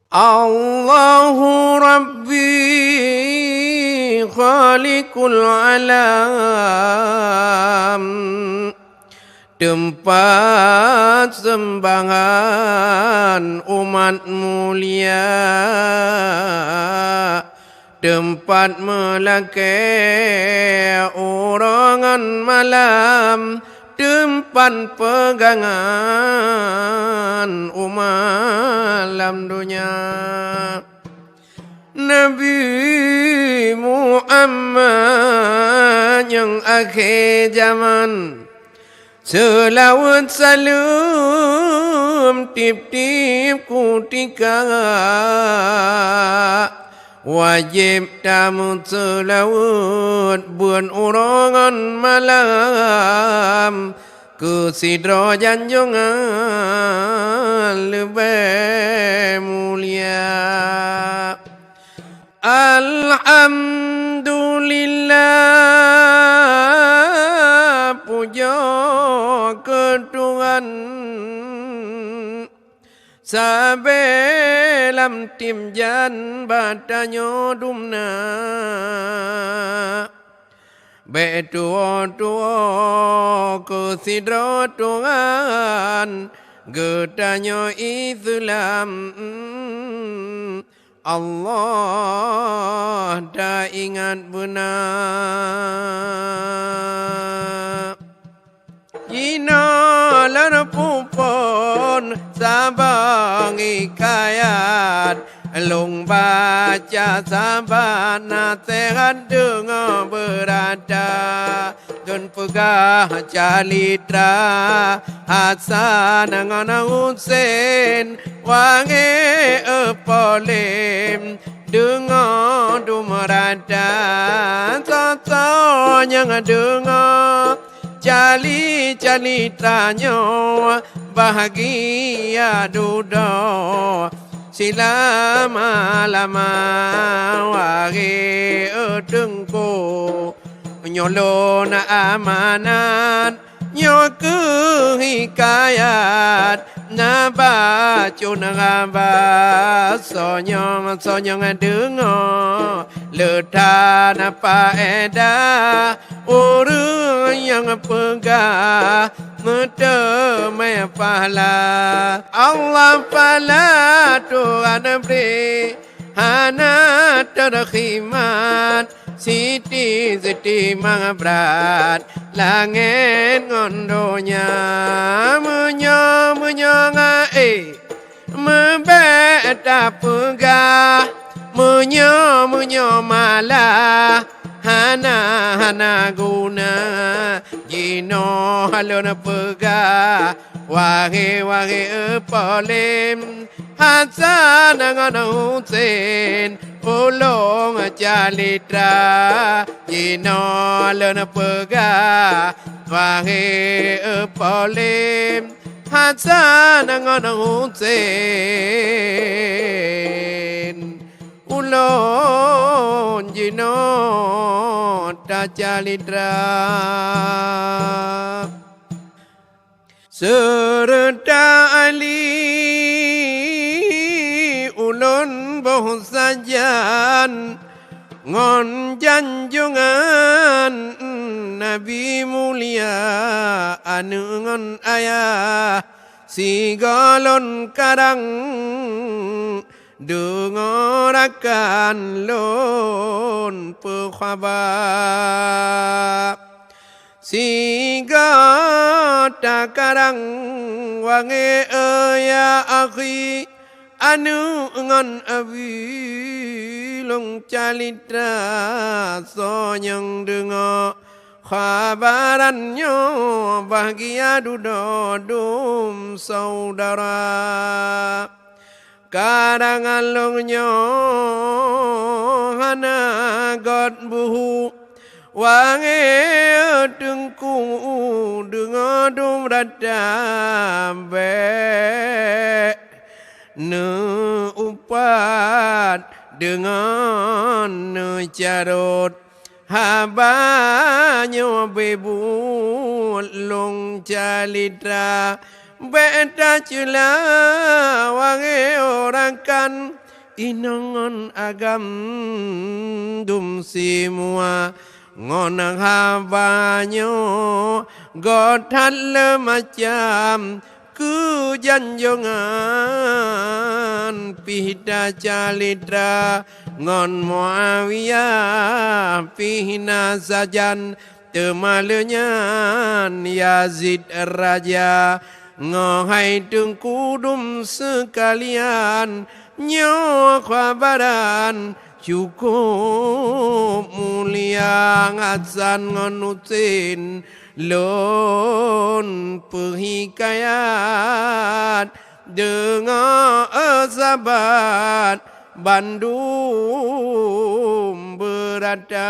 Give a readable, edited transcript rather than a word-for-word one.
Allahu Rabbi Khaliqul Alam, tempat sembahan umat mulia, tempat melangkah orangan malam, tempat pegangan malam dunia. Nabi Muhammad yang akhir zaman, selawat salam tip-tip kutika, wajib tamu selawat buan orangan malam, ke sidra janjungan lebih mulia. Alhamdulillah, puja ke Tuhan, sabelam tim jan batanyo dumna, betua-tua ke sidra Tuhan, getanyo Islam. Allah dah ingat benar. Jina lar pupon sabang ikayat, long baca saban nasihat dengar berada, dan pegah calitra Hasan dengan Husain wangi epolem dengar dumerada, sasa yang dengar cali-cali tanya bahagia duda, selama-lama wari edengku, nyolon amanat nyoke hikayat, nabacu nabas sonyong dengar letan faedah orang yang pegah metemai pahala. Allah pala Tuhan beri hana terkhimat, siti mengabrat langit ngondonya, menyong membeta pegah, menyo malah hana guna, jino halona pegah, wahi epolem Hasan dengan Husain ulung calitra, jino halona pegah, wahi epolem Hasan dengan Husain ulun jino ta calitra. Serta Ali ulun boh sajan ngon janjungan Nabi mulia anu ngon ayah sigalon karang, dengarkan lon pekhabar siga takarang wangi ya akhi anu ngan abi long calitra, sonyang dengar khabarannya bahagia dudodum saudara, karangan longnya hana god buhu wangi dengku dengar dum radambe ne upat dengan ne carut habanya bebut long calitra beta cila wange orakan inongon agam dum simua ngonang habanyo gotat le macam ku janjongan pihda calitra ngon Muawiyah pihna sajan temalenya Yazid raja ngohai tengkudum sekalian nyawa kabaran cukup mulia ngatsan ngonutin lon perhikayat dengan sahabat Bandung berada.